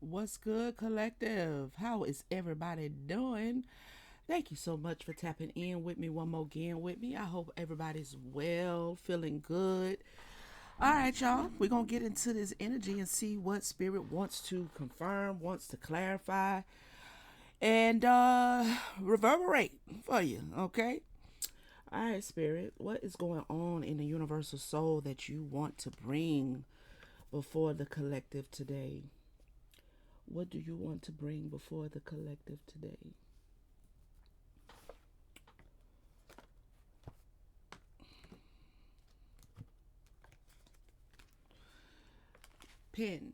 What's good, collective? How is everybody doing? Thank you so much for tapping in with me one more again with me. I hope everybody's well, feeling good. All right, y'all. We're going to get into this energy and see what Spirit wants to confirm, wants to clarify, and reverberate for you, okay? All right, Spirit. What is going on in the universal soul that you want to bring before the collective today? What do you want to bring before the collective today? Pen,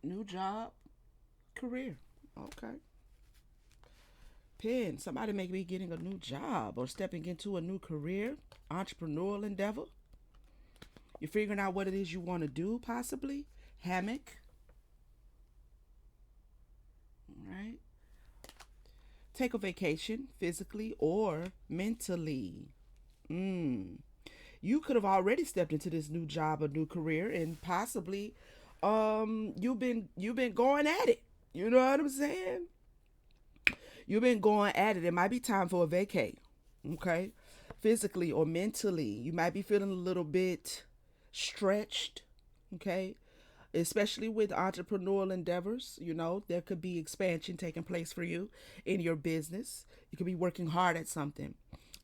new job, career. Okay. Pen, somebody may be getting a new job or stepping into a new career, entrepreneurial endeavor. You're figuring out what it is you want to do, possibly. Hammock, right? Take a vacation, physically or mentally. Mm. You could have already stepped into this new job or new career and possibly you've been going at it. You know what I'm saying? You've been going at it. It might be time for a vacay. Okay. Physically or mentally. You might be feeling a little bit stretched. Okay. Especially with entrepreneurial endeavors, there could be expansion taking place for you in your business. You could be working hard at something.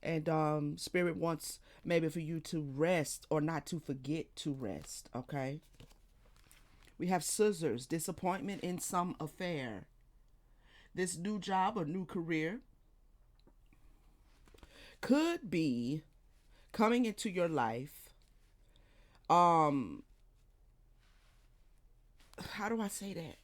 And Spirit wants maybe for you to rest or not to forget to rest. Okay. We have scissors, disappointment in some affair. This new job or new career could be coming into your life. Um, how do I say that?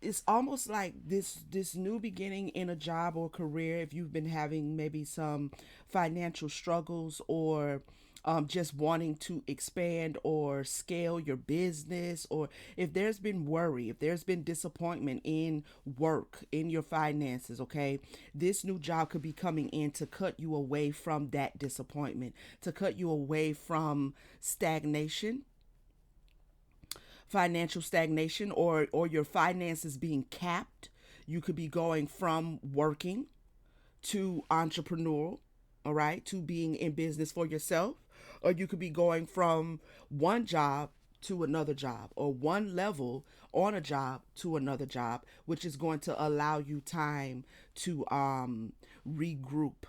It's almost like this new beginning in a job or career. If you've been having maybe some financial struggles or just wanting to expand or scale your business, or if there's been worry, if there's been disappointment in work, in your finances, okay, this new job could be coming in to cut you away from that disappointment, to cut you away from stagnation, financial stagnation, or your finances being capped. You could be going from working to entrepreneurial, all right, to being in business for yourself, or you could be going from one job to another job, or one level on a job to another job, which is going to allow you time to regroup,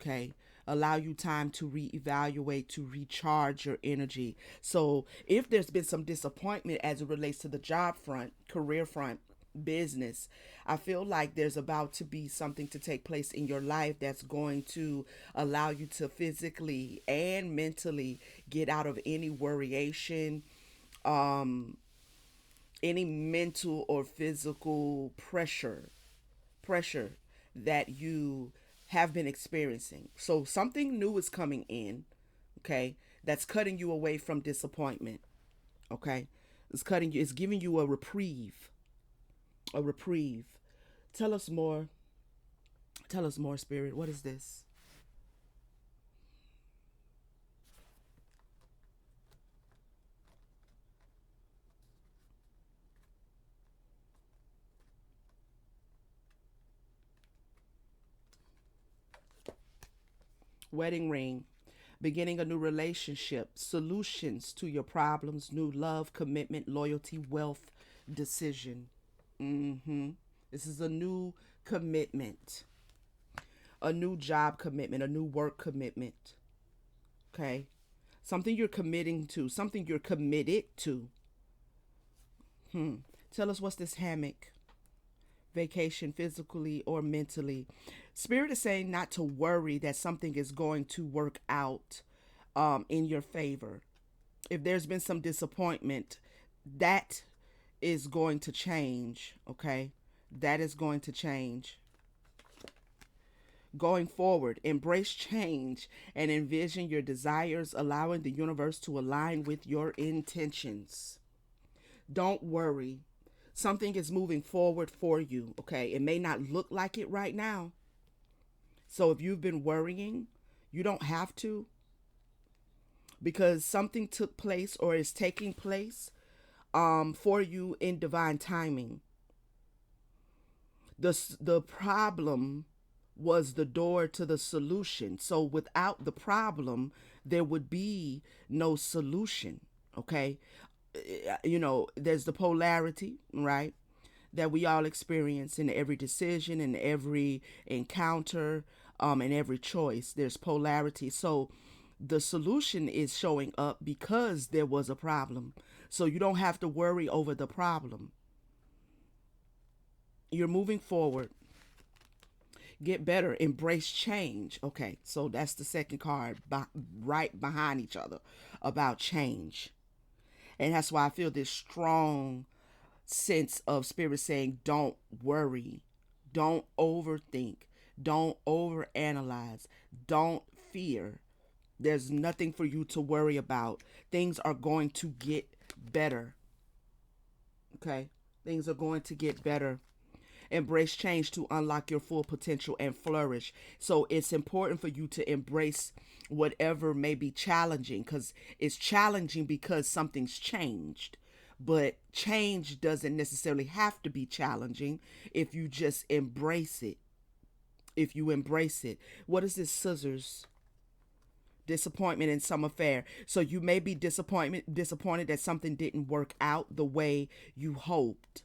okay, allow you time to reevaluate, to recharge your energy. So if there's been some disappointment as it relates to the job front, career front, business, I feel like there's about to be something to take place in your life that's going to allow you to physically and mentally get out of any worryation, um, any mental or physical pressure that you have been experiencing. So something new is coming in, okay, that's cutting you away from disappointment, okay? It's giving you a reprieve, a reprieve. Tell us more. Tell us more, Spirit. What is this? Wedding ring, beginning a new relationship, solutions to your problems, new love, commitment, loyalty, wealth, decision. Mm-hmm. This is a new commitment, a new job commitment, a new work commitment. Okay. Something you're committing to, something you're committed to. Hmm. Tell us what's this hammock? Vacation, physically or mentally. Spirit is saying not to worry that something is going to work out in your favor. If there's been some disappointment, that is going to change, okay? That is going to change. Going forward, embrace change and envision your desires, allowing the universe to align with your intentions. Don't worry. Something is moving forward for you, okay? It may not look like it right now. So if you've been worrying, you don't have to, because something took place or is taking place for you in divine timing. The problem was the door to the solution. So without the problem, there would be no solution. Okay, there's the polarity, right? That we all experience in every decision, in every encounter, in every choice. There's polarity. So the solution is showing up because there was a problem. So you don't have to worry over the problem. You're moving forward. Get better. Embrace change. Okay, so that's the second card, right behind each other, about change. And that's why I feel this strong sense of spirit saying, don't worry, don't overthink, don't overanalyze, don't fear. There's nothing for you to worry about. Things are going to get better. Okay? Things are going to get better. Embrace change to unlock your full potential and flourish. So it's important for you to embrace whatever may be challenging, because it's challenging because something's changed. But change doesn't necessarily have to be challenging if you just embrace it. If you embrace it. What is this, scissors? Disappointment in some affair. So you may be disappointed that something didn't work out the way you hoped.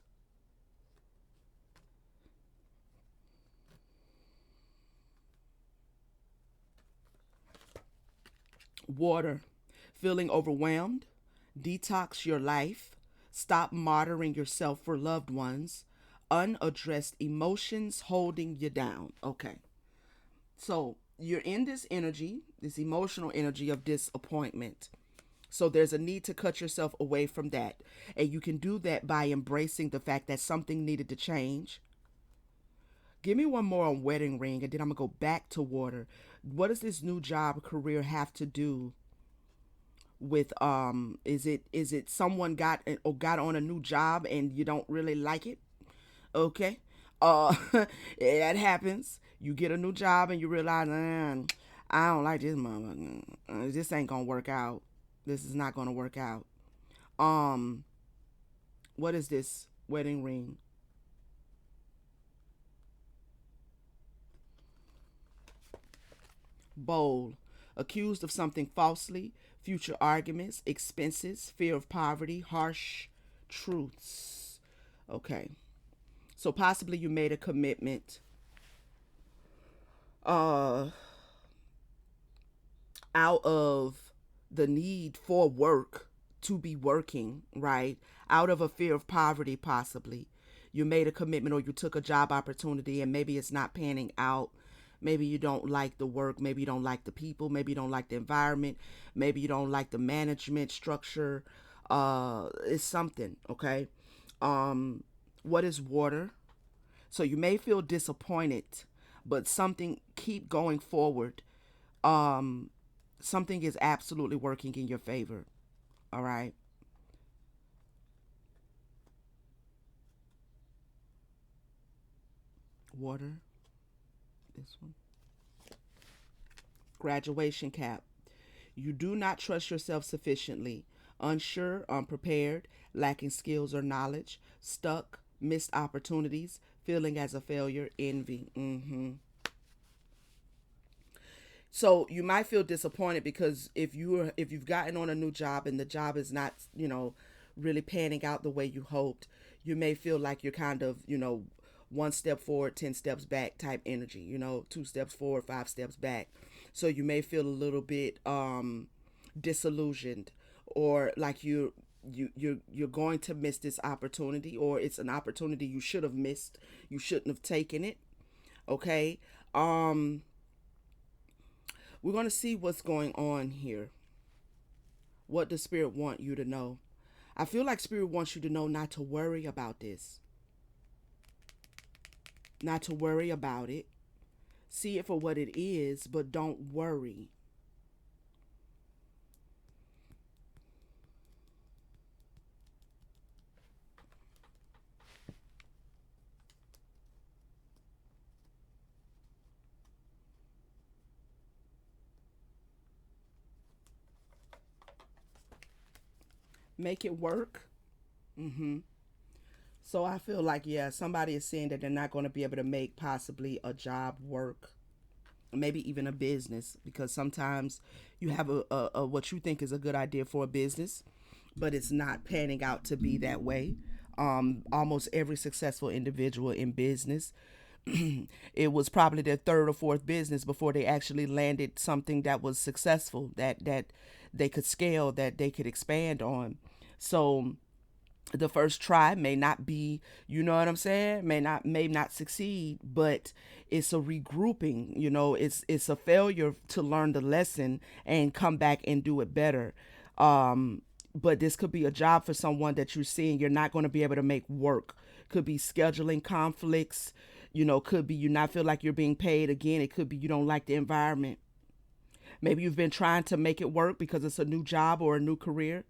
Water. Feeling overwhelmed. Detox your life. Stop martyring yourself for loved ones. Unaddressed emotions holding you down. Okay. So you're in this energy, this emotional energy of disappointment. So there's a need to cut yourself away from that. And you can do that by embracing the fact that something needed to change. Give me one more on wedding ring, and then I'm going to go back to water. What does this new job career have to do with is it someone got on a new job and you don't really like it? Okay. uh that happens. You get a new job and you realize, I don't like this motherfucker. This ain't gonna work out. This is not gonna work out. um what is this wedding ring? Bold. Accused of something falsely. Future arguments, expenses, fear of poverty, harsh truths. Okay. So possibly you made a commitment uh out of the need for work, to be working, right? Out of a fear of poverty, possibly. You made a commitment or you took a job opportunity and maybe it's not panning out. Maybe you don't like the work. Maybe you don't like the people. Maybe you don't like the environment. Maybe you don't like the management structure. It's something, okay? What is water? So you may feel disappointed, but something, keep going forward. Um, Something is absolutely working in your favor. All right. Water. This one. Graduation cap. You do not trust yourself sufficiently. Unsure, unprepared, lacking skills or knowledge, stuck, missed opportunities, feeling as a failure, envy. So you might feel disappointed because if you've gotten on a new job and the job is not, really panning out the way you hoped, you may feel like you're kind of, one step forward, 10 steps back type energy, two steps forward, five steps back. So you may feel a little bit disillusioned, or like you're going to miss this opportunity, or it's an opportunity you should have missed. You shouldn't have taken it. Okay. We're going to see what's going on here. What does Spirit want you to know? I feel like Spirit wants you to know not to worry about this, not to worry about it. See it for what it is, but don't worry. Make it work. Mm-hmm. So I feel like, yeah, somebody is saying that they're not going to be able to make possibly a job work, maybe even a business, because sometimes you have a what you think is a good idea for a business, but it's not panning out to be that way. Almost every successful individual in business, it was probably their third or fourth business before they actually landed something that was successful, that they could scale, that they could expand on. So the first try may not be, you know what I'm saying, may not succeed, but it's a regrouping, it's a failure to learn the lesson and come back and do it better. But this could be a job for someone that you're seeing you're not going to be able to make work. Could be scheduling conflicts, could be you not feel like you're being paid. Again, it could be you don't like the environment. Maybe you've been trying to make it work because it's a new job or a new career.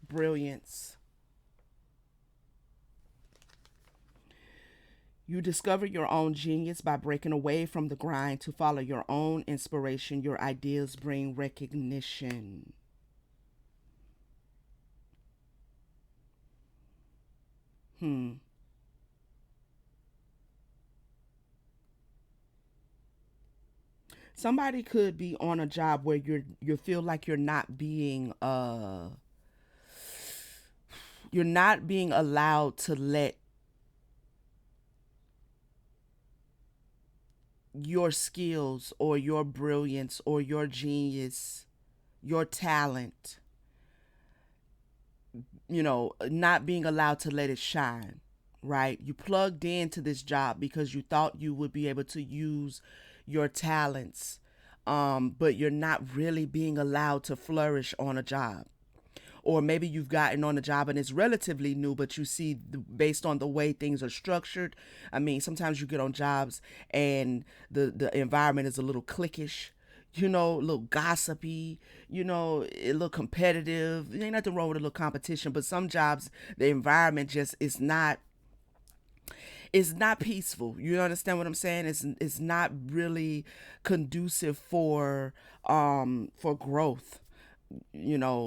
Brilliance. You discover your own genius by breaking away from the grind to follow your own inspiration. Your ideas bring recognition. Hmm. Somebody could be on a job where you feel like you're not being allowed to let your skills or your brilliance or your genius, your talent, not being allowed to let it shine, right? You plugged into this job because you thought you would be able to use your talents, but you're not really being allowed to flourish on a job. Or maybe you've gotten on a job and it's relatively new, but you see, based on the way things are structured. I mean, sometimes you get on jobs and the environment is a little cliquish, a little gossipy, a little competitive. There ain't nothing wrong with a little competition, but some jobs, the environment just is not peaceful. You understand what I'm saying? It's not really conducive for growth,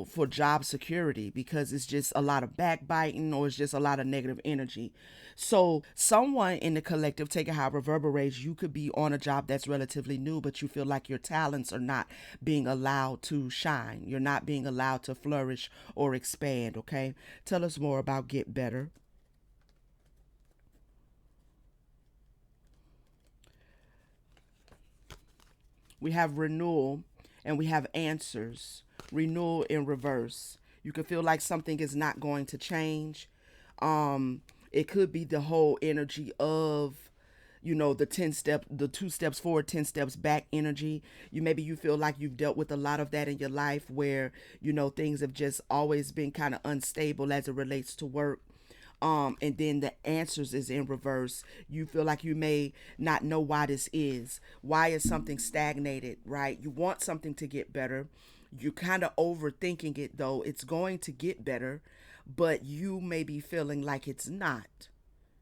for job security, because it's just a lot of backbiting or it's just a lot of negative energy. So, someone in the collective, take it how it reverberates, you could be on a job that's relatively new, but you feel like your talents are not being allowed to shine. You're not being allowed to flourish or expand, okay? Tell us more about Get Better. We have renewal and we have answers. Renewal in reverse. You can feel like something is not going to change. It could be the whole energy of the 10 step, the 2 steps forward, 10 steps back energy. You feel like you've dealt with a lot of that in your life where things have just always been kind of unstable as it relates to work. And then the answers is in reverse. You feel like you may not know why this is. Why is something stagnated, right? You want something to get better. You're kind of overthinking it, though. It's going to get better, but you may be feeling like it's not.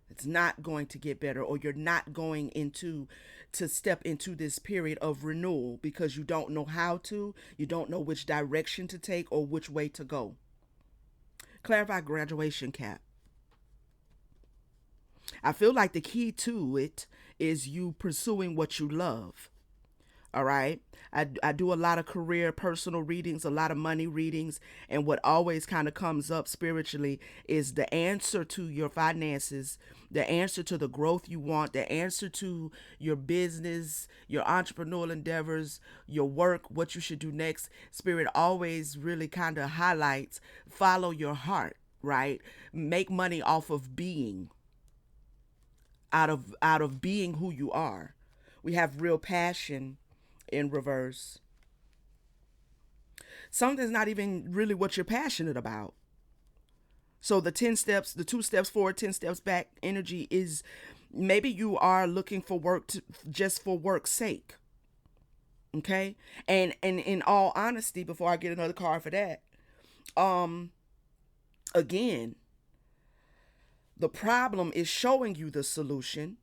It's not going to get better, or you're not going into to step into this period of renewal because you don't know how to, you don't know which direction to take or which way to go. Clarify graduation cap. I feel like the key to it is you pursuing what you love. All right. I do a lot of career personal readings, a lot of money readings. And what always kind of comes up spiritually is the answer to your finances, the answer to the growth you want, the answer to your business, your entrepreneurial endeavors, your work, what you should do next. Spirit always really kind of highlights follow your heart, right? Make money off of being, out of being who you are. We have real passion in reverse. Something's not even really what you're passionate about. So the 10 steps, the 2 steps forward, 10 steps back energy is maybe you are looking for work just for work's sake. Okay? And in all honesty, before I get another card for that, um again, the problem is showing you the solution.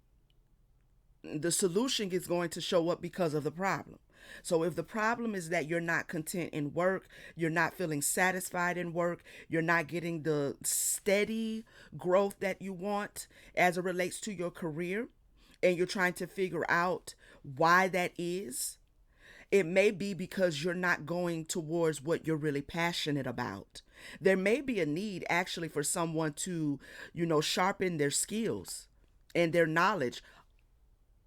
The solution is going to show up because of the problem. So if the problem is that you're not content in work, you're not feeling satisfied in work, you're not getting the steady growth that you want as it relates to your career, and you're trying to figure out why that is, it may be because you're not going towards what you're really passionate about. There may be a need actually for someone to, sharpen their skills and their knowledge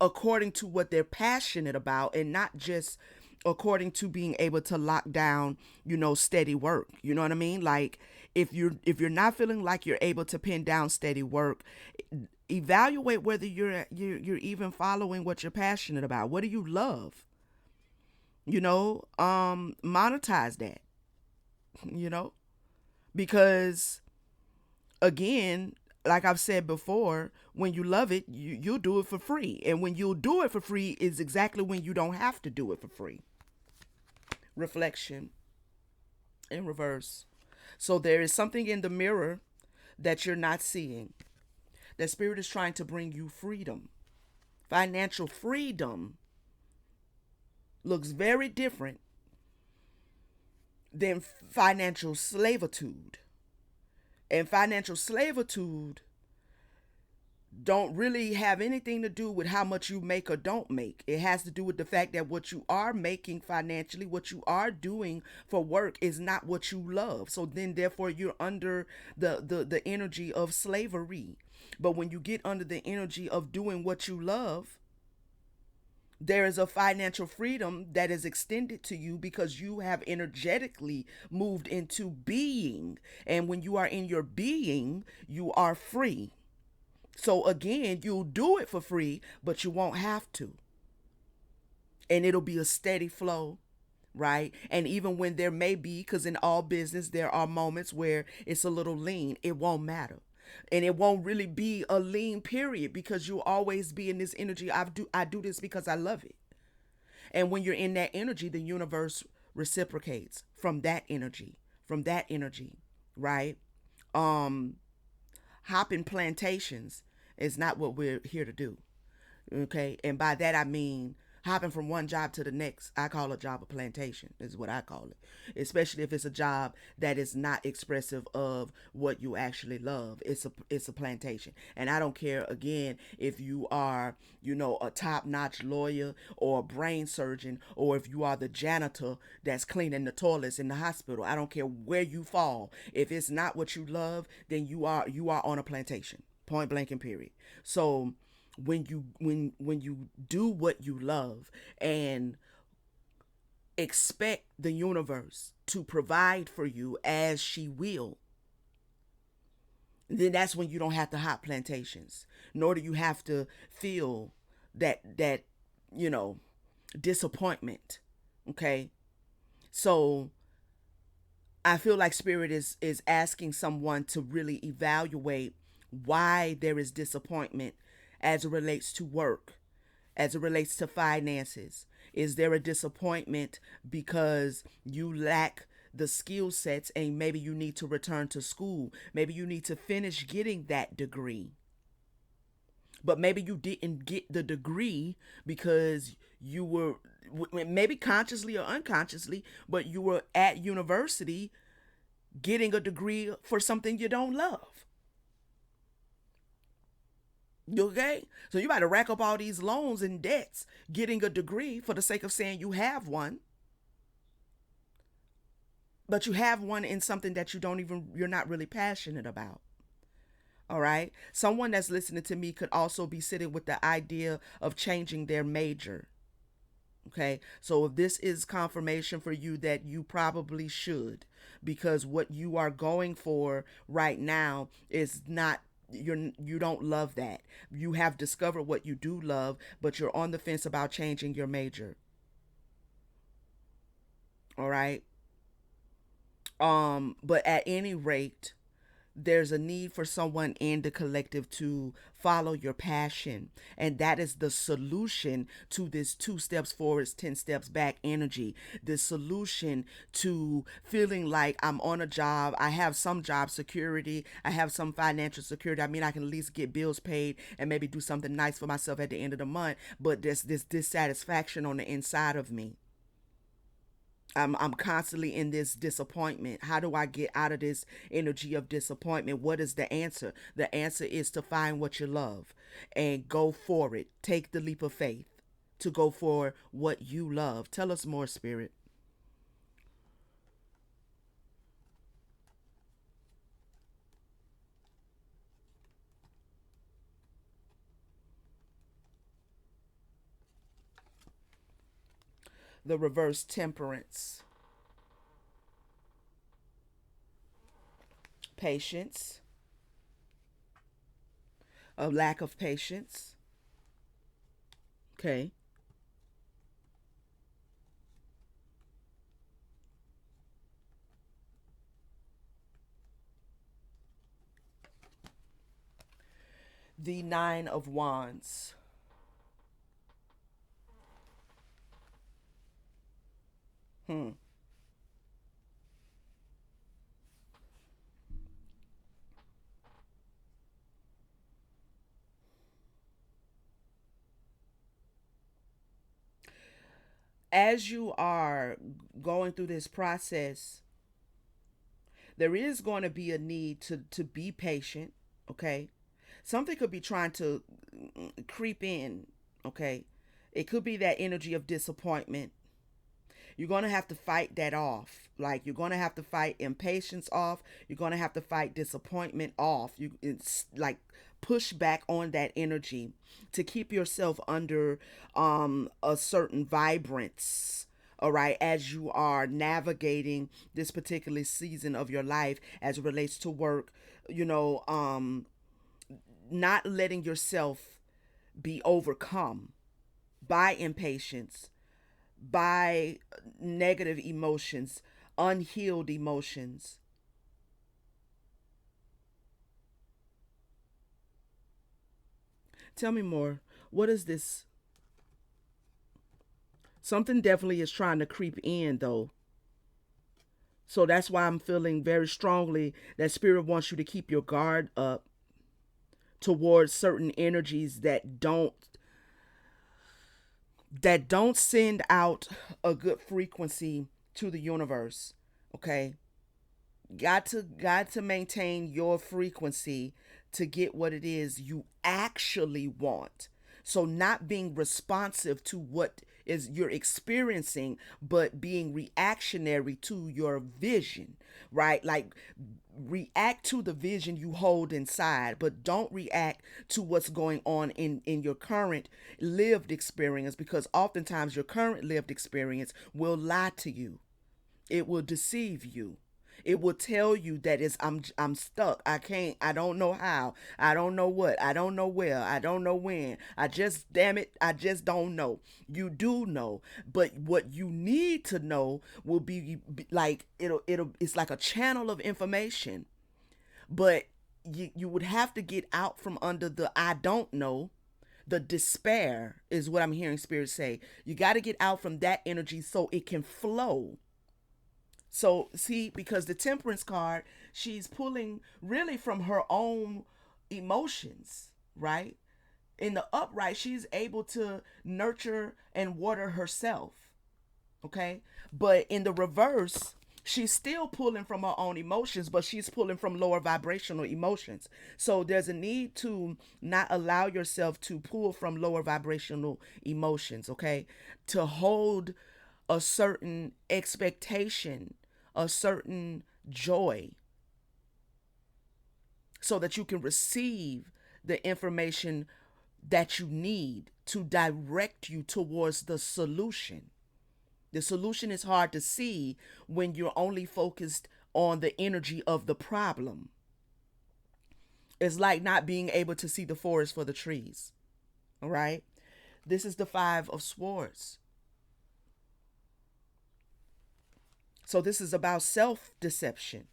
according to what they're passionate about, and not just according to being able to lock down, steady work. You know what I mean? Like, if you're not feeling like you're able to pin down steady work, evaluate whether you're even following what you're passionate about. What do you love? Monetize that, you know, because again, like I've said before, when you love it, you'll do it for free. And when you'll do it for free is exactly when you don't have to do it for free. Reflection in reverse. So there is something in the mirror that you're not seeing. That spirit is trying to bring you freedom. Financial freedom looks very different than financial slavitude. And financial slavitude don't really have anything to do with how much you make or don't make. It has to do with the fact that what you are making financially, what you are doing for work, is not what you love. So then therefore you're under the energy of slavery. But when you get under the energy of doing what you love, there is a financial freedom that is extended to you because you have energetically moved into being. And when you are in your being, you are free. So again, you'll do it for free, but you won't have to. And it'll be a steady flow, right? And even when there may be, because in all business, there are moments where it's a little lean, it won't matter. And it won't really be a lean period because you'll always be in this energy. I do this because I love it. And when you're in that energy, the universe reciprocates from that energy, right? Hopping plantations is not what we're here to do. Okay. And by that, I mean hopping from one job to the next. I call a job a plantation, is what I call it. Especially if it's a job that is not expressive of what you actually love. It's a plantation. And I don't care again if you are, a top-notch lawyer or a brain surgeon, or if you are the janitor that's cleaning the toilets in the hospital. I don't care where you fall. If it's not what you love, then you are on a plantation. Point blank and period. So when you do what you love and expect the universe to provide for you as she will, then that's when you don't have to hop plantations, nor do you have to feel that disappointment. Okay. So I feel like spirit is asking someone to really evaluate why there is disappointment as it relates to work, as it relates to finances. Is there a disappointment because you lack the skill sets and maybe you need to return to school? Maybe you need to finish getting that degree. But maybe you didn't get the degree because you were, maybe consciously or unconsciously, but you were at university getting a degree for something you don't love. Okay? So you got to rack up all these loans and debts getting a degree for the sake of saying you have one. But you have one in something that you're not really passionate about. All right? Someone that's listening to me could also be sitting with the idea of changing their major. Okay? So if this is confirmation for you that you probably should, because what you are going for right now is not, you don't love that. You have discovered what you do love, but you're on the fence about changing your major. All right? But at any rate, there's a need for someone in the collective to follow your passion. And that is the solution to this 2 steps forward, 10 steps back energy. The solution to feeling like I'm on a job. I have some job security. I have some financial security. I mean, I can at least get bills paid and maybe do something nice for myself at the end of the month. But there's this dissatisfaction on the inside of me. I'm constantly in this disappointment. How do I get out of this energy of disappointment? What is the answer? The answer is to find what you love and go for it. Take the leap of faith to go for what you love. Tell us more, Spirit. The reverse temperance, patience, a lack of patience. Okay. The Nine of Wands. Hmm. As you are going through this process, there is going to be a need to be patient. Okay. Something could be trying to creep in. Okay. It could be that energy of disappointment. You're going to have to fight that off. Like, you're going to have to fight impatience off. You're going to have to fight disappointment off. It's like push back on that energy to keep yourself under a certain vibrance. All right, as you are navigating this particular season of your life as it relates to work, you know, not letting yourself be overcome by impatience, by negative emotions, unhealed emotions. Tell me more. What is this? Something definitely is trying to creep in, though. So that's why I'm feeling very strongly that Spirit wants you to keep your guard up towards certain energies that don't send out a good frequency to the universe. Okay, got to maintain your frequency to get what it is you actually want. So not being responsive to what is you're experiencing, but being reactionary to your vision, right? Like, react to the vision you hold inside, but don't react to what's going on in your current lived experience, because oftentimes your current lived experience will lie to you. It will deceive you. It will tell you that I'm stuck. I can't. I don't know how. I don't know what. I don't know where. I don't know when. I just, damn it, I just don't know. You do know, but what you need to know will be like it's like a channel of information. But you would have to get out from under the I don't know. The despair is what I'm hearing Spirit say. You got to get out from that energy so it can flow. So, see, because the Temperance card, she's pulling really from her own emotions, right? In the upright, she's able to nurture and water herself, okay? But in the reverse, she's still pulling from her own emotions, but she's pulling from lower vibrational emotions. So there's a need to not allow yourself to pull from lower vibrational emotions, okay? To hold a certain expectation, a certain joy, so that you can receive the information that you need to direct you towards the solution. The solution is hard to see when you're only focused on the energy of the problem. It's like not being able to see the forest for the trees. All right. This is the Five of Swords. So this is about self deception.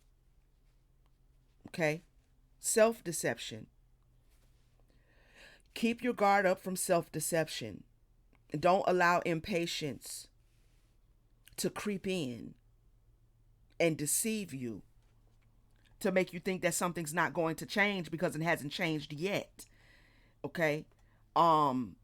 Okay. Self deception. Keep your guard up from self deception. Don't allow impatience to creep in and deceive you, to make you think that something's not going to change because it hasn't changed yet. Okay? Um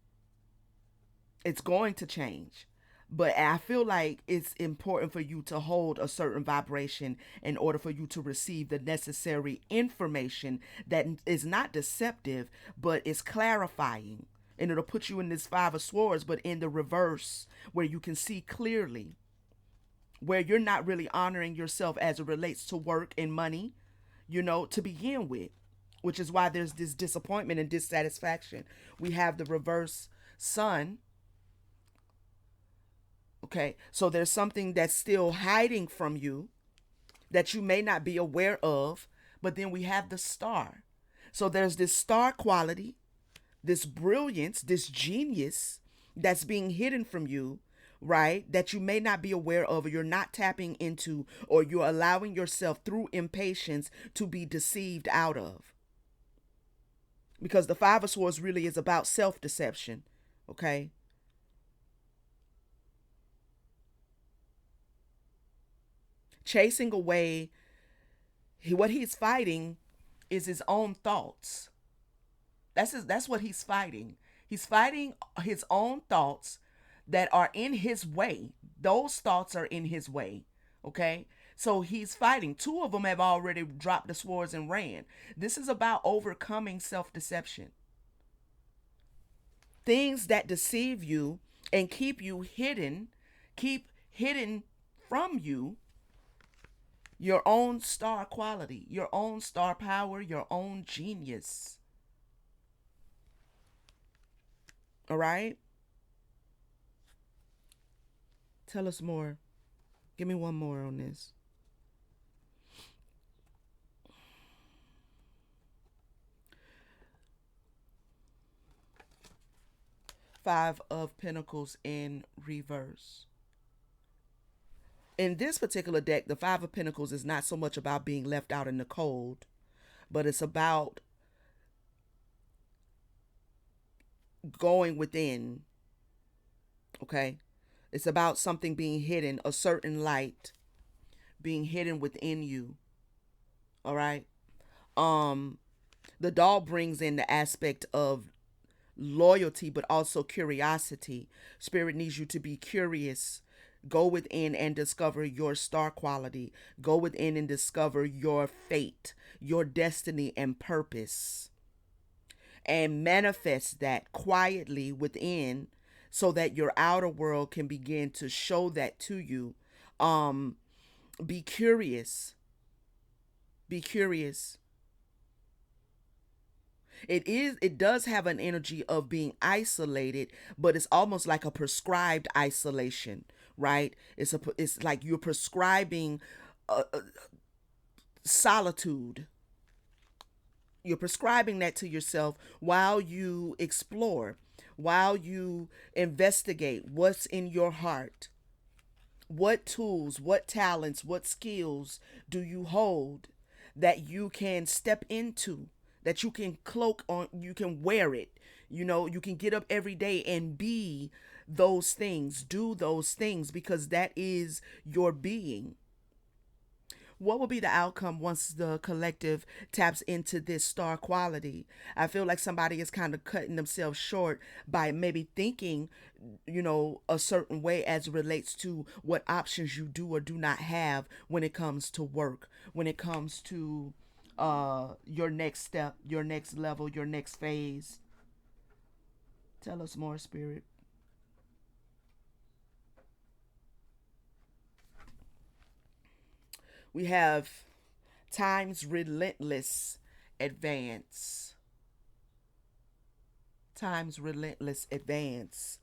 it's going to change. But I feel like it's important for you to hold a certain vibration in order for you to receive the necessary information that is not deceptive, but is clarifying. And it'll put you in this Five of Swords, but in the reverse, where you can see clearly, where you're not really honoring yourself as it relates to work and money, to begin with, which is why there's this disappointment and dissatisfaction. We have the reverse sun. Okay, so there's something that's still hiding from you that you may not be aware of, but then we have the star. So there's this star quality, this brilliance, this genius that's being hidden from you, right? That you may not be aware of, or you're not tapping into, or you're allowing yourself through impatience to be deceived out of. Because the Five of Swords really is about self deception, okay? Chasing away, what he's fighting is his own thoughts. That's what he's fighting. He's fighting his own thoughts that are in his way. Those thoughts are in his way. Okay? So he's fighting. Two of them have already dropped the swords and ran. This is about overcoming self-deception. Things that deceive you and keep hidden from you your own star quality, your own star power, your own genius. All right? Tell us more. Give me one more on this. Five of Pentacles in reverse. In this particular deck, the Five of Pentacles is not so much about being left out in the cold, but it's about going within. Okay? It's about something being hidden, a certain light being hidden within you. All right? The doll brings in the aspect of loyalty, but also curiosity. Spirit needs you to be curious. Go within and discover your star quality. Go within and discover your fate, your destiny and purpose. And manifest that quietly within so that your outer world can begin to show that to you. Be curious. Be curious. It does have an energy of being isolated, but it's almost like a prescribed isolation, right? It's like you're prescribing solitude. You're prescribing that to yourself while you explore, while you investigate what's in your heart. What tools, what talents, what skills do you hold that you can step into, that you can cloak on, you can wear it. You can get up every day and be those things, do those things, because that is your being. What will be the outcome once the collective taps into this star quality? I feel like somebody is kind of cutting themselves short by maybe thinking, a certain way as it relates to what options you do or do not have when it comes to work, when it comes to your next step, your next level, your next phase. Tell us more, Spirit. We have time's relentless advance. Time's relentless advance.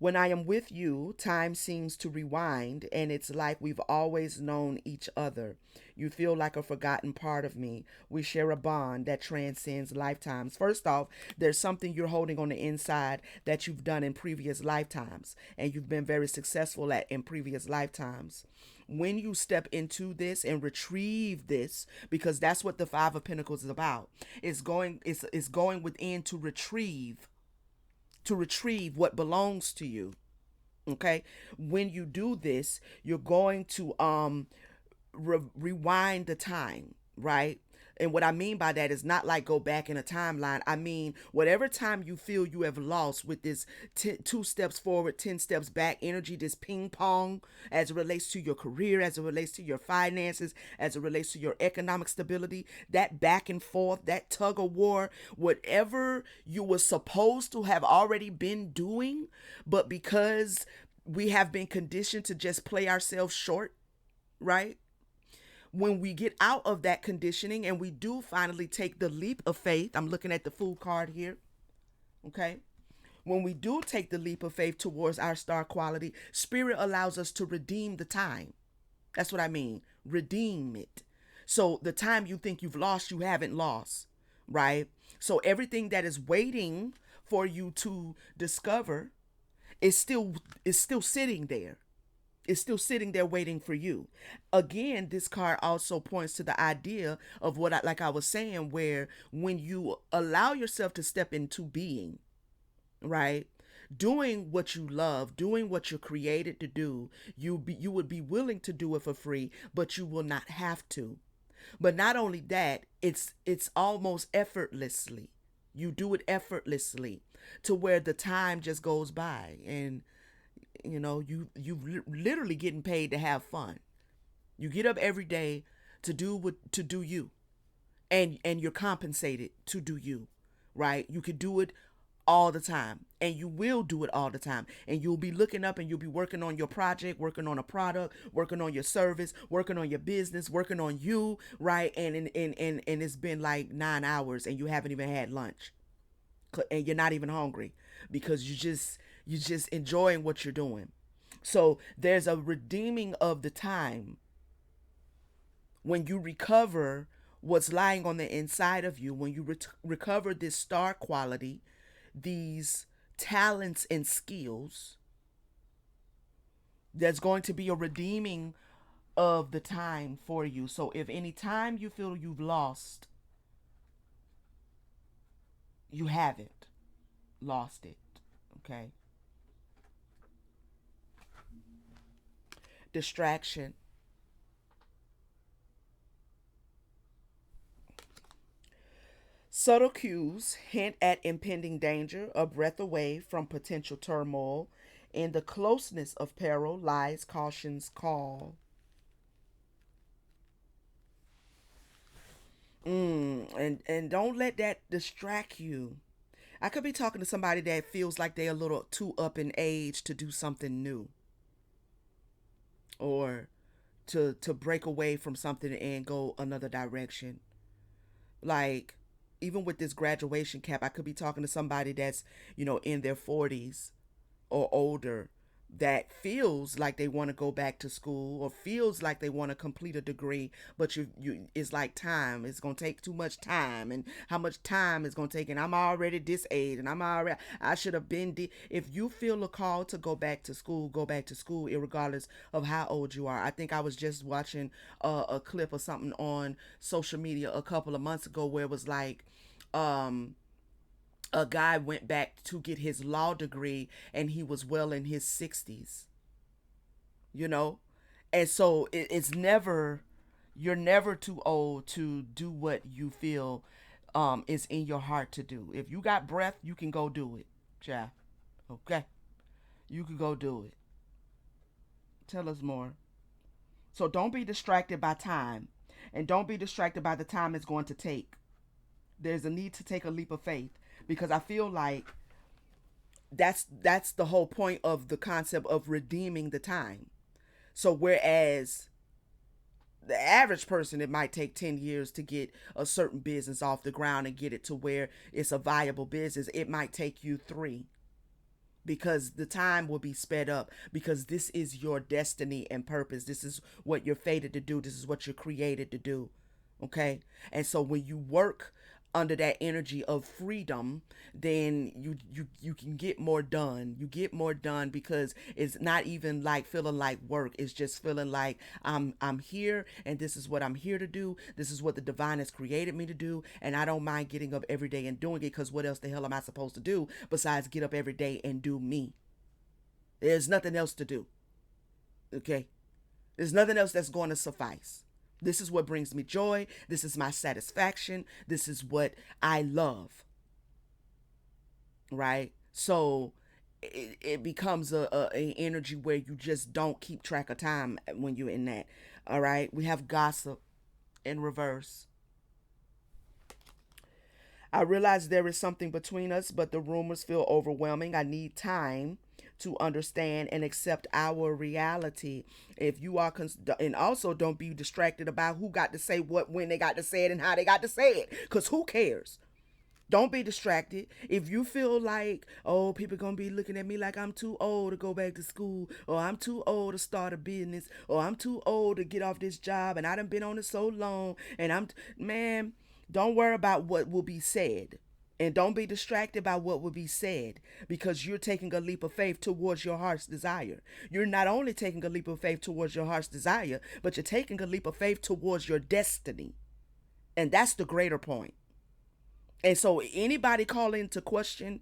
When I am with you, time seems to rewind, and it's like we've always known each other. You feel like a forgotten part of me. We share a bond that transcends lifetimes. First off, there's something you're holding on the inside that you've done in previous lifetimes, and you've been very successful at in previous lifetimes. When you step into this and retrieve this, because that's what the Five of Pentacles is about, it's going within to retrieve what belongs to you. Okay, when you do this, you're going to rewind the time, right? And what I mean by that is not like go back in a timeline. I mean, whatever time you feel you have lost with this 2 steps forward, 10 steps back energy, this ping pong as it relates to your career, as it relates to your finances, as it relates to your economic stability, that back and forth, that tug of war, whatever you were supposed to have already been doing, but because we have been conditioned to just play ourselves short, right? When we get out of that conditioning and we do finally take the leap of faith, I'm looking at the food card here, okay? When we do take the leap of faith towards our star quality, Spirit allows us to redeem the time. That's what I mean. Redeem it. So the time you think you've lost, you haven't lost, right? So everything that is waiting for you to discover is still sitting there. It's still sitting there waiting for you. Again, this card also points to the idea of what like I was saying, where when you allow yourself to step into being, right? Doing what you love, doing what you're created to do, you would be willing to do it for free, but you will not have to. But not only that, it's almost effortlessly. You do it effortlessly to where the time just goes by, and literally getting paid to have fun. You get up every day to do you, and you're compensated to do you, right? You could do it all the time, and you will do it all the time, and you'll be looking up and you'll be working on your project, working on a product, working on your service, working on your business, working on you, right? And it's been like 9 hours and you haven't even had lunch, and you're not even hungry because you just enjoying what you're doing. So there's a redeeming of the time when you recover what's lying on the inside of you, when you recover this star quality, these talents and skills. There's going to be a redeeming of the time for you. So if any time you feel you've lost, you haven't lost it. Okay. Distraction. Subtle cues hint at impending danger, a breath away from potential turmoil. In the closeness of peril lies caution's call. And don't let that distract you. I could be talking to somebody that feels like they're a little too up in age to do something new, or to break away from something and go another direction. Like, even with this graduation cap, I could be talking to somebody that's, in their 40s or older, that feels like they want to go back to school or feels like they want to complete a degree, but you it's like time, it's going to take too much time, and how much time is going to take, and I'm already this age, and I should have been if you feel a call to go back to school, regardless of how old you are. I think I was just watching a clip or something on social media a couple of months ago where it was like, a guy went back to get his law degree and he was well in his 60s, you know? And so it's never, you're never too old to do what you feel is in your heart to do. If you got breath, you can go do it. Yeah. Okay. You can go do it. Tell us more. So don't be distracted by time, and don't be distracted by the time it's going to take. There's a need to take a leap of faith, because I feel like that's the whole point of the concept of redeeming the time. So whereas the average person, it might take 10 years to get a certain business off the ground and get it to where it's a viable business, it might take you 3, because the time will be sped up, because this is your destiny and purpose. This is what you're fated to do. This is what you're created to do. Okay. And so when you work under that energy of freedom, then you can get more done. You get more done because it's not even like feeling like work. It's just feeling like I'm here, and this is what I'm here to do. This is what the divine has created me to do, and I don't mind getting up every day and doing it, because what else the hell am I supposed to do besides get up every day and do me? There's nothing else to do. Okay? There's nothing else that's going to suffice. This is what brings me joy. This is my satisfaction. This is what I love, right? So it becomes a energy where you just don't keep track of time when you're in that. All right. We have gossip in reverse. I realize there is something between us, but the rumors feel overwhelming. I need time to understand and accept our reality. If you are, and also don't be distracted about who got to say what, when they got to say it, and how they got to say it, because who cares? Don't be distracted. If you feel like, oh, people gonna be looking at me like I'm too old to go back to school, or I'm too old to start a business, or I'm too old to get off this job, and I done been on it so long, and man, don't worry about what will be said. And don't be distracted by what will be said, because you're taking a leap of faith towards your heart's desire. You're not only taking a leap of faith towards your heart's desire, but you're taking a leap of faith towards your destiny. And that's the greater point. And so anybody calling into question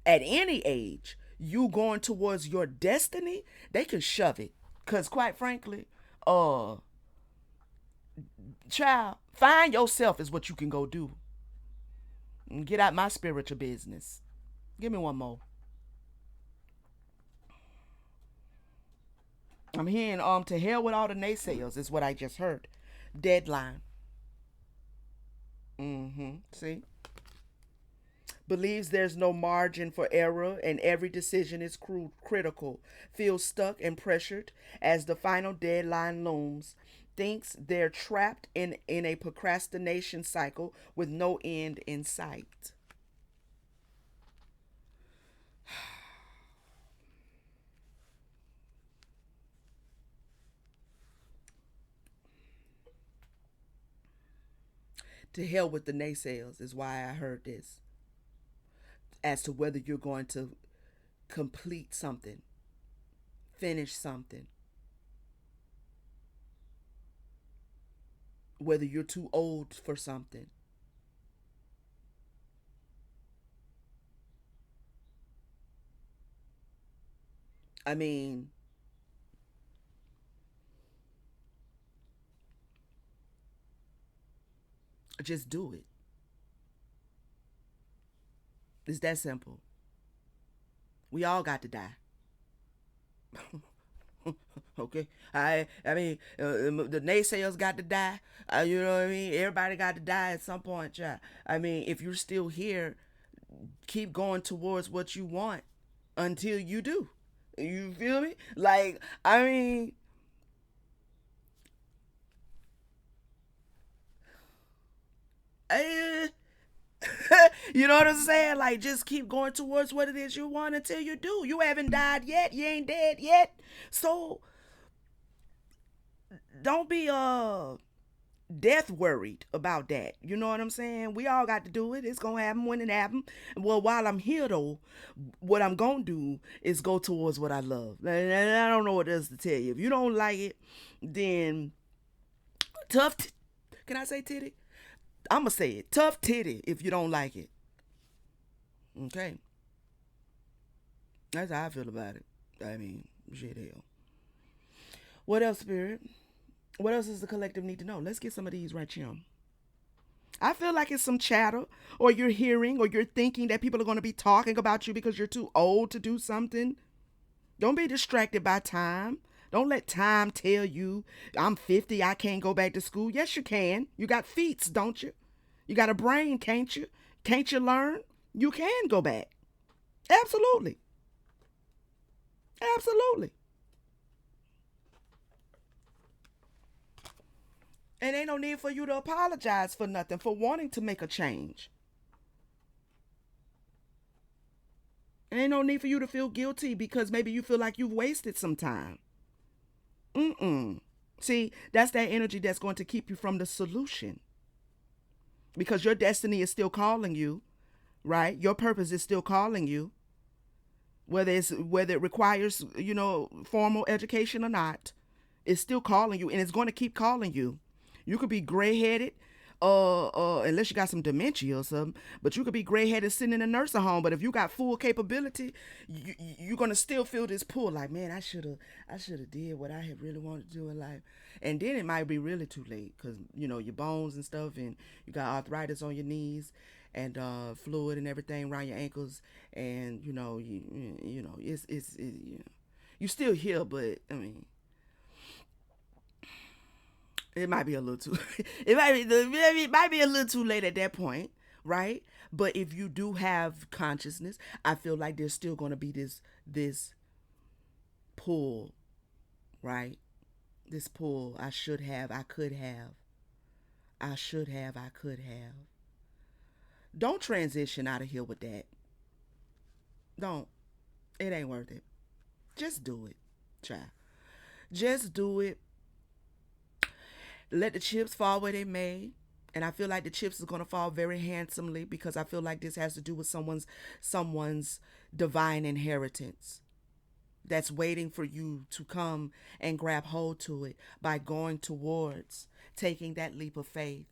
at any age, you going towards your destiny, they can shove it. Cause quite frankly, uh child, find yourself is what you can go do. And get out my spiritual business. Give me one more. I'm hearing to hell with all the naysayers is what I just heard. Deadline. See? Believes there's no margin for error and every decision is critical, feels stuck and pressured as the final deadline looms, thinks they're trapped in a procrastination cycle with no end in sight. To hell with the naysayers is why I heard this. As to whether you're going to complete something, finish something, whether you're too old for something. I mean, just do it. It's that simple. We all got to die. Okay, the naysayers got to die. You know what I mean? Everybody got to die at some point, child. I mean, if you're still here, keep going towards what you want until you do. You feel me? Like, I mean, eh, you know what I'm saying? Like, just keep going towards what it is you want until you do. You haven't died yet. You ain't dead yet. So don't be death worried about that. You know what I'm saying? We all got to do it. It's gonna happen when it happens. Well, while I'm here though, what I'm gonna do is go towards what I love. And I don't know what else to tell you. If you don't like it, then tough. Can I say titty? I'm gonna say it. Tough titty if you don't like it. Okay, that's how I feel about it. I mean, shit, hell. What else, Spirit? What else does the collective need to know? Let's get some of these right here. I feel like it's some chatter, or you're hearing, or you're thinking that people are going to be talking about you because you're too old to do something. Don't be distracted by time. Don't let time tell you, I'm 50, I can't go back to school. Yes, you can. You got feet, don't you? You got a brain, can't you? Can't you learn? You can go back. Absolutely. Absolutely. And ain't no need for you to apologize for nothing, for wanting to make a change. And ain't no need for you to feel guilty because maybe you feel like you've wasted some time. Mm-mm. See, that's that energy that's going to keep you from the solution. Because your destiny is still calling you, right? Your purpose is still calling you. Whether it requires, formal education or not, it's still calling you, and it's going to keep calling you. You could be gray headed, unless you got some dementia or something. But you could be gray headed sitting in a nursing home. But if you got full capability, you're gonna still feel this pull. Like, man, I should have did what I had really wanted to do in life. And then it might be really too late because your bones and stuff, and you got arthritis on your knees, and fluid and everything around your ankles, and you still here, but I mean, it might be a little too it might be a little too late at that point, right? But if you do have consciousness, I feel like there's still going to be this pull, right? This pull. I should have, I could have. I should have, I could have. Don't transition out of here with that. Don't. It ain't worth it. Just do it, child. Just do it. Let the chips fall where they may. And I feel like the chips is gonna fall very handsomely because I feel like this has to do with someone's divine inheritance that's waiting for you to come and grab hold to it by going towards taking that leap of faith,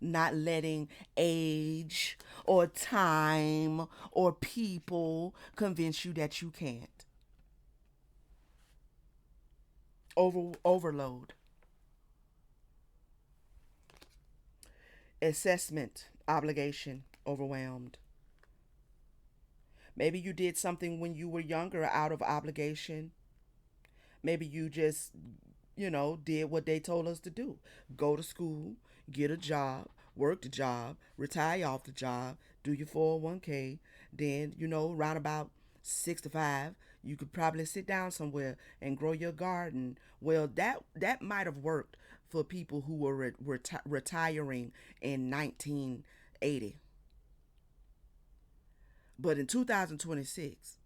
not letting age or time or people convince you that you can't. Overload. Assessment, obligation, overwhelmed. Maybe you did something when you were younger out of obligation. Maybe you just, did what they told us to do: go to school, get a job, work the job, retire off the job, do your 401k. Then, around about 65, you could probably sit down somewhere and grow your garden. Well, that might have worked for people who were retiring in 1980. But in 2026,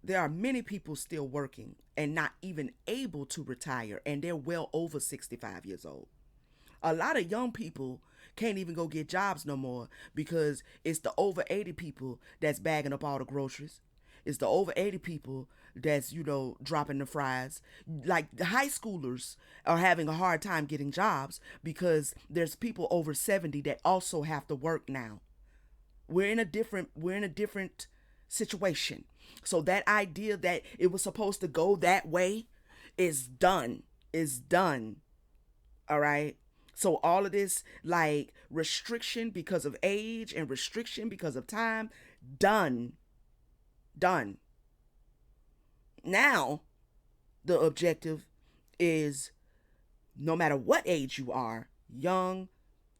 there are many people still working and not even able to retire, and they're well over 65 years old. A lot of young people can't even go get jobs no more because it's the over 80 people that's bagging up all the groceries. It's the over 80 people that's, dropping the fries. Like, the high schoolers are having a hard time getting jobs because there's people over 70 that also have to work now. We're in a different situation. So that idea that it was supposed to go that way is done. Is done. All right. So all of this, like, restriction because of age and restriction because of time, done. Done. Now the objective is, no matter what age you are, young,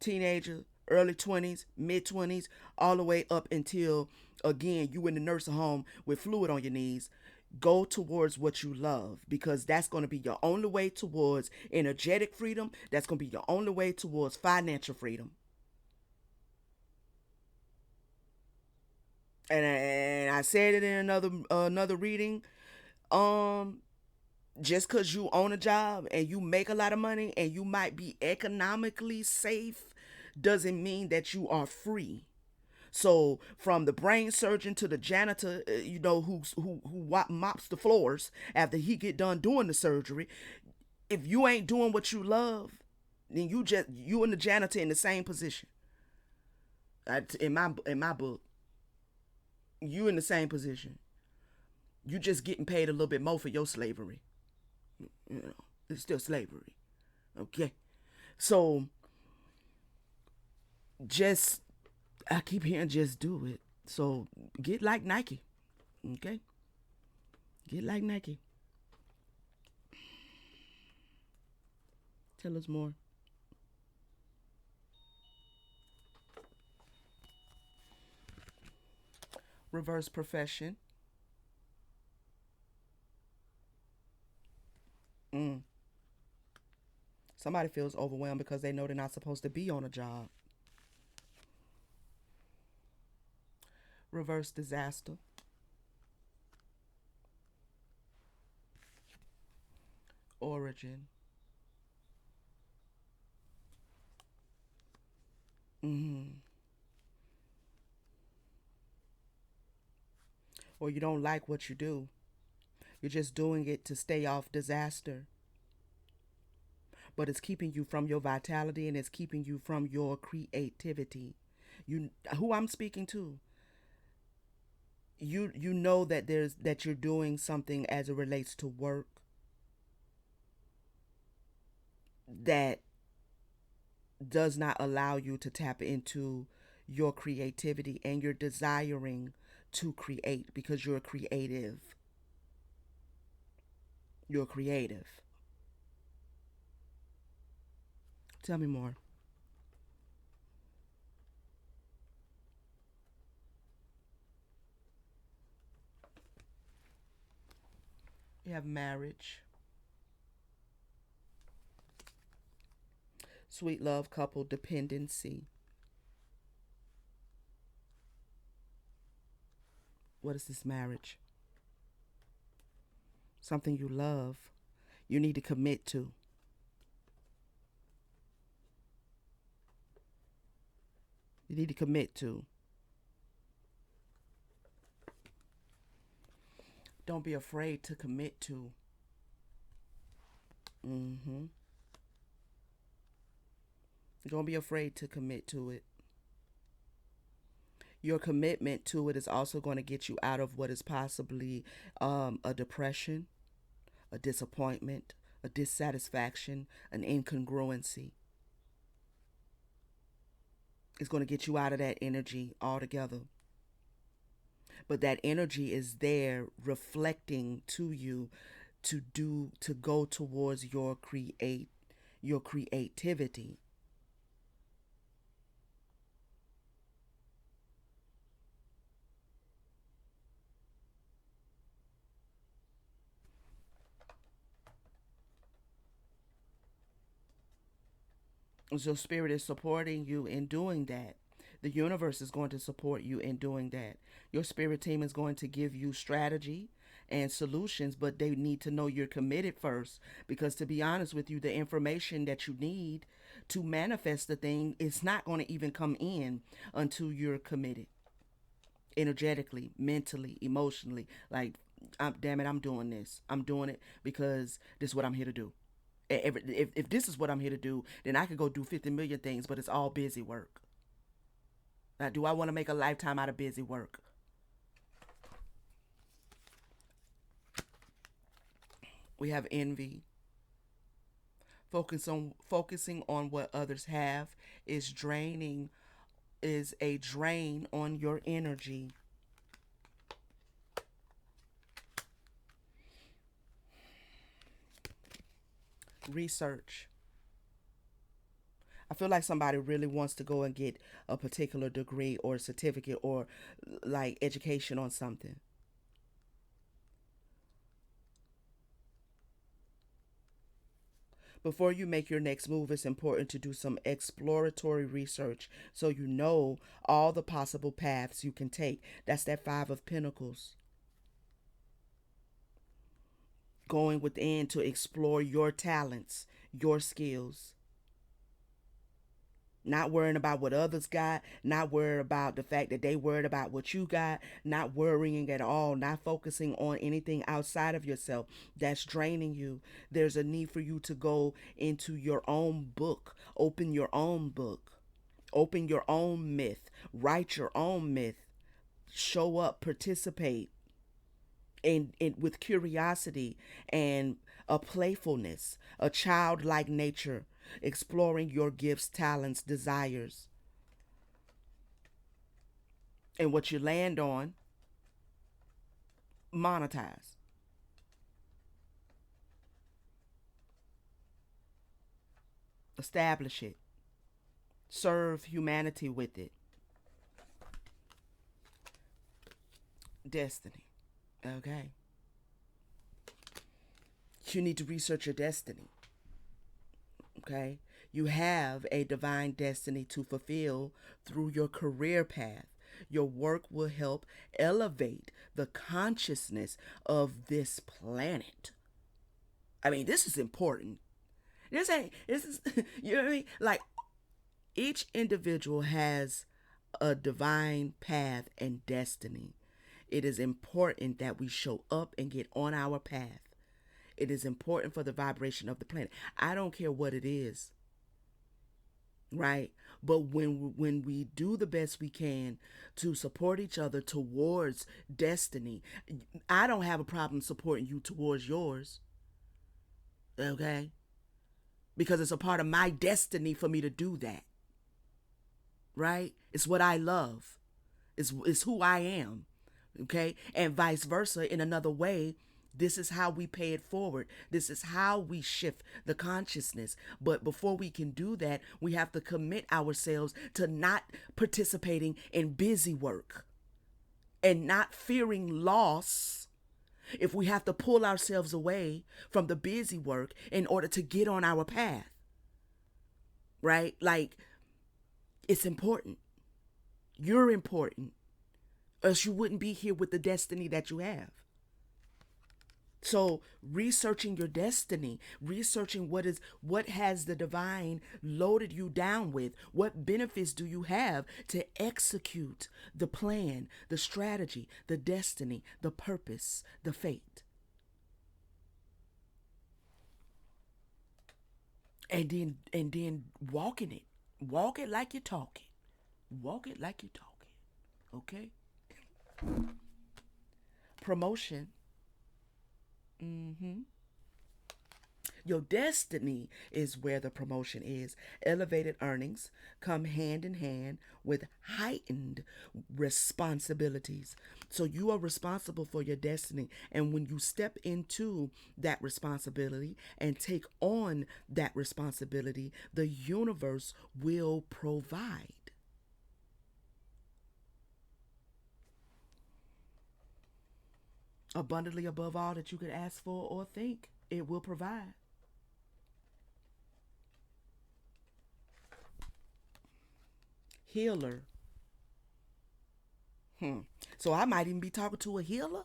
teenager, early 20s, mid 20s, all the way up until, again, you in the nursing home with fluid on your knees, go towards what you love, because that's going to be your only way towards energetic freedom. That's going to be your only way towards financial freedom. And I said it in another reading. Um, just because you own a job and you make a lot of money and you might be economically safe doesn't mean that you are free. So from the brain surgeon to the janitor, who mops the floors after he get done doing the surgery, if you ain't doing what you love, then you and the janitor in the same position. In my book, you in the same position. You just getting paid a little bit more for your slavery. It's still slavery. Okay. So just, I keep hearing just do it. So get like Nike. Okay? Get like Nike. Tell us more. Reverse profession. Mm. Somebody feels overwhelmed because they know they're not supposed to be on a job. Reverse disaster. Origin. Mm-hmm. Or you don't like what you do. You're just doing it to stay off disaster. but it's keeping you from your vitality and it's keeping you from your creativity. You, who I'm speaking to, you know that you're doing something as it relates to work that does not allow you to tap into your creativity, and you're desiring to create because you're creative. You're creative. Tell me more. You have marriage, sweet love, couple, dependency. What is this marriage? Something you love. You need to commit to. You need to commit to. Don't be afraid to commit to. Mm-hmm. Don't be afraid to commit to it. Your commitment to it is also going to get you out of what is possibly a depression, a disappointment, a dissatisfaction, an incongruency. It's going to get you out of that energy altogether. But that energy is there reflecting to you to go towards your creativity. So spirit is supporting you in doing that. The universe is going to support you in doing that. Your spirit team is going to give you strategy and solutions, but they need to know you're committed first. Because to be honest with you, the information that you need to manifest the thing is not going to even come in until you're committed energetically, mentally, emotionally. Like, damn it, I'm doing this. I'm doing it because this is what I'm here to do. If this is what I'm here to do, then I could go do 50 million things, but it's all busy work. Now, do I want to make a lifetime out of busy work? We have envy. Focusing on what others have is draining, is a drain on your energy. Research. I feel like somebody really wants to go and get a particular degree or certificate or like education on something. Before you make your next move, it's important to do some exploratory research so you know all the possible paths you can take. That's that Five of Pentacles. Going within to explore your talents, your skills. Not worrying about what others got, not worrying about the fact that they worried about what you got, not worrying at all, not focusing on anything outside of yourself that's draining you. There's a need for you to go into your own book, open your own book, open your own myth, write your own myth, show up, participate with curiosity and a playfulness, a childlike nature, exploring your gifts, talents, desires. And what you land on, monetize, establish it, serve humanity with it. Destiny. Okay. You need to research your destiny. Okay. You have a divine destiny to fulfill through your career path. Your work will help elevate the consciousness of this planet. I mean, this is important. This is, you know what I mean? Like, each individual has a divine path and destiny. It is important that we show up and get on our path. It is important for the vibration of the planet. I don't care what it is, right? But when we do the best we can to support each other towards destiny, I don't have a problem supporting you towards yours, okay? Because it's a part of my destiny for me to do that, right? It's what I love. It's who I am, okay? And vice versa. In another way, this is how we pay it forward. This is how we shift the consciousness. But before we can do that, we have to commit ourselves to not participating in busy work and not fearing loss if we have to pull ourselves away from the busy work in order to get on our path, right? Like, it's important. You're important, else you wouldn't be here with the destiny that you have. So researching your destiny, researching what has the divine loaded you down with, what benefits do you have to execute the plan, the strategy, the destiny, the purpose, the fate. And then walking it. Walk it like you're talking. Walk it like you're talking. Okay? Promotion. Your destiny is where the promotion is. Elevated earnings come hand in hand with heightened responsibilities. So you are responsible for your destiny. And when you step into that responsibility and take on that responsibility, the universe will provide. Abundantly above all that you could ask for or think, it will provide. Healer. So I might even be talking to a healer.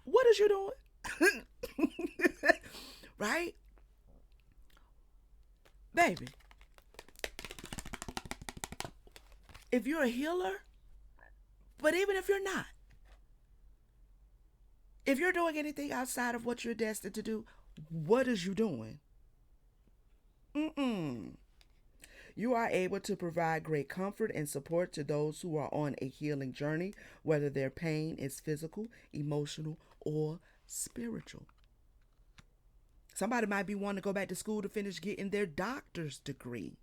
What is you doing? Right? Baby, if you're a healer, but even if you're not, if you're doing anything outside of what you're destined to do, what is you doing? Mm-mm. You are able to provide great comfort and support to those who are on a healing journey, whether their pain is physical, emotional, or spiritual. Somebody might be wanting to go back to school to finish getting their doctor's degree.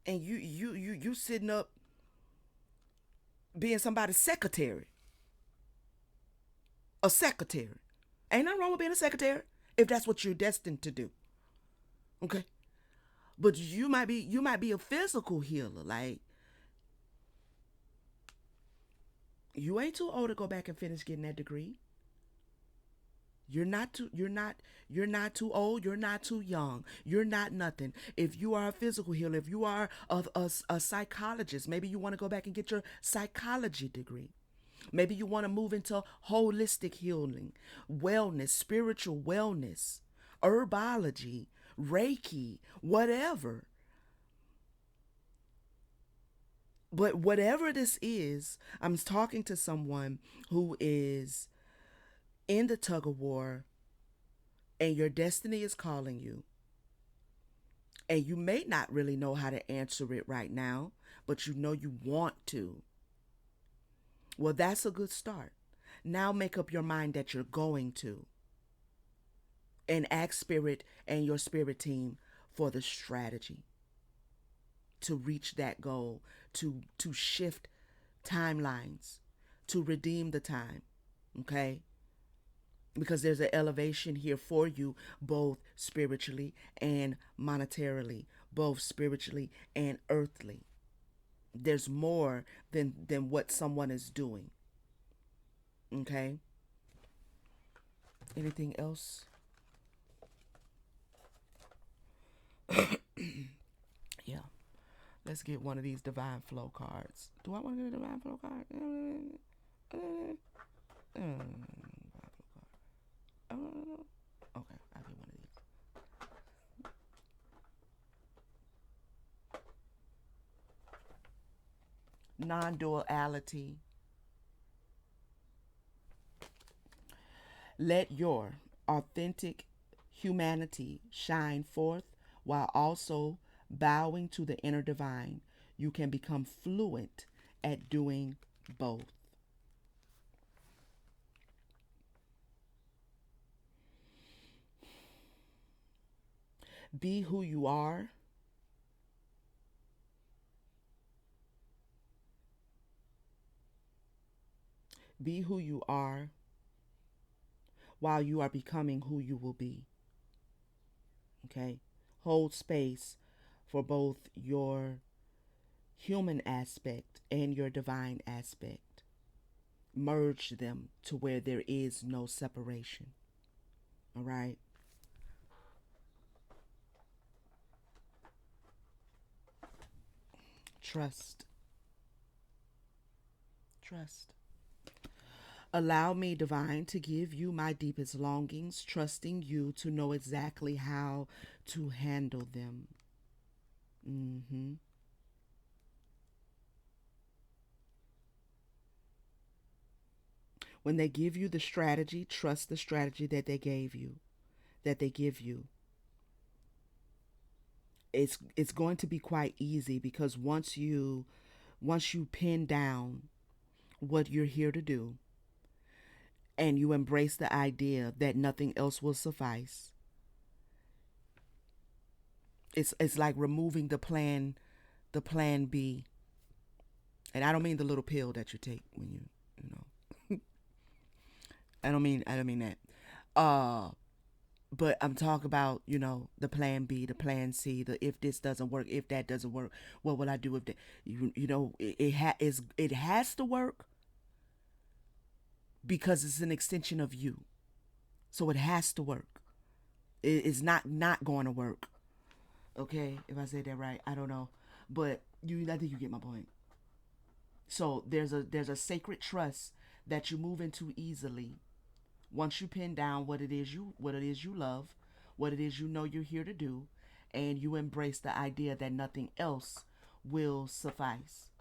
And you sitting up being somebody's secretary. A secretary. Ain't nothing wrong with being a secretary if that's what you're destined to do. Okay? But you might be a physical healer. Like, you ain't too old to go back and finish getting that degree. You're not too old, you're not too young, you're not nothing. If you are a physical healer, if you are a psychologist, maybe you want to go back and get your psychology degree. Maybe you want to move into holistic healing, wellness, spiritual wellness, herbology, Reiki, whatever. But whatever this is, I'm talking to someone who is in the tug of war, and your destiny is calling you. And you may not really know how to answer it right now, but you know you want to. Well, that's a good start. Now make up your mind that you're going to. And ask Spirit and your spirit team for the strategy to reach that goal, to shift timelines, to redeem the time. Okay? Because there's an elevation here for you, both spiritually and monetarily, both spiritually and earthly. There's more than what someone is doing. Okay? Anything else? Yeah. Let's get one of these divine flow cards. Do I want to get a divine flow card? Okay, I'll get one of these. Non-duality. Let your authentic humanity shine forth while also bowing to the inner divine. You can become fluent at doing both. Be who you are. Be who you are while you are becoming who you will be. Okay? Hold space for both your human aspect and your divine aspect. Merge them to where there is no separation. All right? Trust. Trust. Allow me, divine, to give you my deepest longings, trusting you to know exactly how to handle them. Mm-hmm. When they give you the strategy, trust the strategy that they gave you, that they give you. It's going to be quite easy because once you pin down what you're here to do and you embrace the idea that nothing else will suffice, it's like removing the plan B. And I don't mean the little pill that you take when you know. I don't mean that. Uh but I'm talking about, the plan B, the plan C, the if this doesn't work, if that doesn't work, what will I do if that it has to work because it's an extension of you. So it has to work. It's not going to work. Okay? If I said that right, I don't know. But I think you get my point. So there's a sacred trust that you move into easily once you pin down what it is you love, what it is you know you're here to do, and you embrace the idea that nothing else will suffice.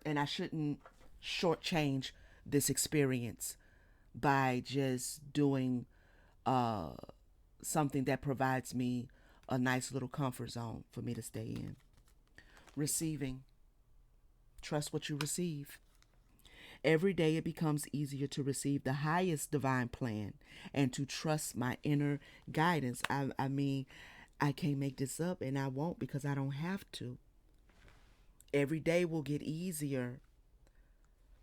And I shouldn't shortchange this experience by just doing uh, something that provides me a nice little comfort zone for me to stay in. Receiving. Trust what you receive. Every day it becomes easier to receive the highest divine plan and to trust my inner guidance. I mean, I can't make this up and I won't because I don't have to. Every day will get easier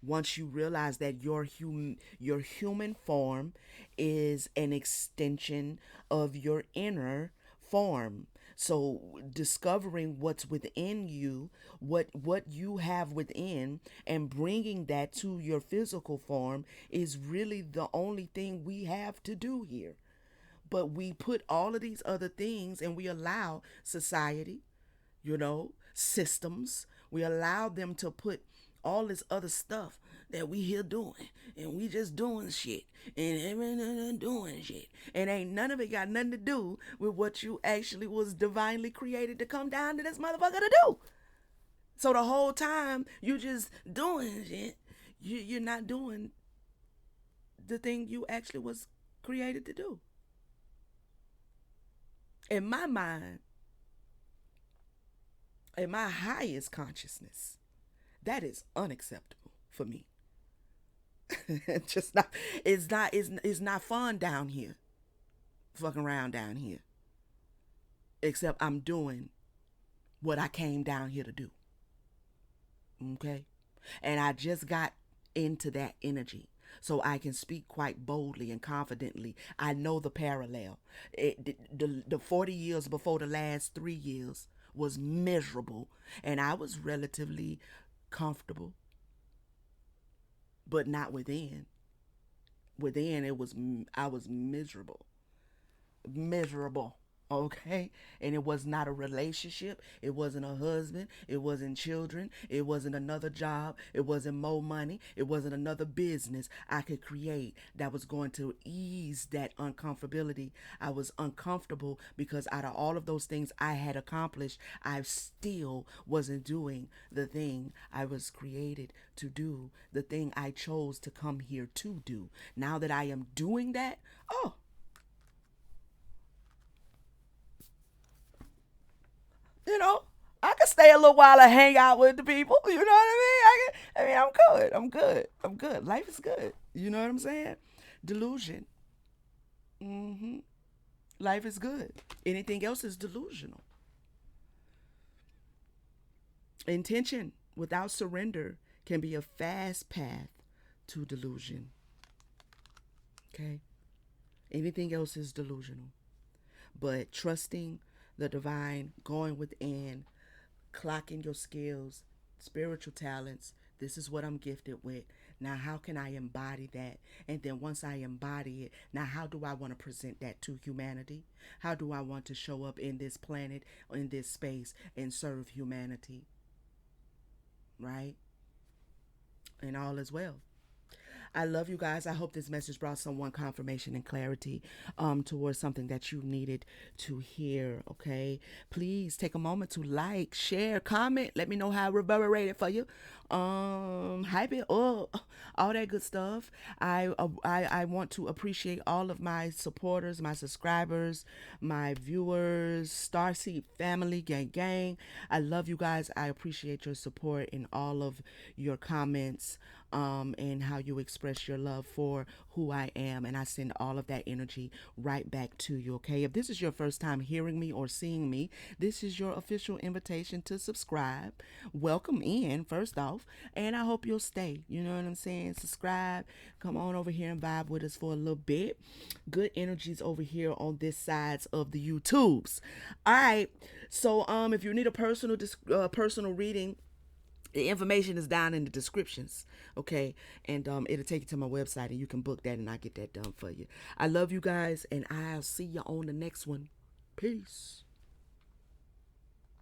once you realize that your human form is an extension of your inner form. So discovering what's within you, what you have within, and bringing that to your physical form is really the only thing we have to do here. But we put all of these other things and we allow society, systems. We allow them to put all this other stuff that we here doing, and we just doing shit, and everything doing shit, and ain't none of it got nothing to do with what you actually was divinely created to come down to this motherfucker to do. So the whole time you just doing shit, you're not doing the thing you actually was created to do. In my mind, in my highest consciousness, that is unacceptable for me. It's just not. It's not fun down here. Fucking around down here. Except I'm doing what I came down here to do. Okay, and I just got into that energy. So I can speak quite boldly and confidently. I know the parallel. The 40 years before the last 3 years was miserable, and I was relatively comfortable, but not within. Within, I was miserable, miserable. Okay, and it was not a relationship, it wasn't a husband, it wasn't children, it wasn't another job, it wasn't more money, it wasn't another business I could create that was going to ease that uncomfortability. I was uncomfortable because out of all of those things I had accomplished, I still wasn't doing the thing I was created to do, the thing I chose to come here to do. Now that I am doing that, oh, you know, I can stay a little while and hang out with the people. You know what I mean? I'm good. I'm good. I'm good. Life is good. You know what I'm saying? Delusion. Hmm. Life is good. Anything else is delusional. Intention without surrender can be a fast path to delusion. Okay? Anything else is delusional. But trusting the divine, going within, clocking your skills, spiritual talents. This is what I'm gifted with. Now, how can I embody that? And then once I embody it, now how do I want to present that to humanity? How do I want to show up in this planet, in this space, and serve humanity? Right? And all is well. I love you guys. I hope this message brought someone confirmation and clarity towards something that you needed to hear. Okay. Please take a moment to like, share, comment. Let me know how it reverberated for you. Hype it up, all that good stuff. I want to appreciate all of my supporters, my subscribers, my viewers, Starseed family, gang. I love you guys. I appreciate your support and all of your comments, and how you express your love for who I am. And I send all of that energy right back to you, okay? If this is your first time hearing me or seeing me, this is your official invitation to subscribe. Welcome in, first off. And I hope you'll stay. You know what I'm saying? Subscribe. Come on over here and vibe with us for a little bit. Good energies over here on this sides of the YouTubes. All right. So if you need a personal reading, the information is down in the descriptions, okay? And it'll take you to my website and you can book that and I'll get that done for you. I love you guys and I'll see you on the next one. Peace.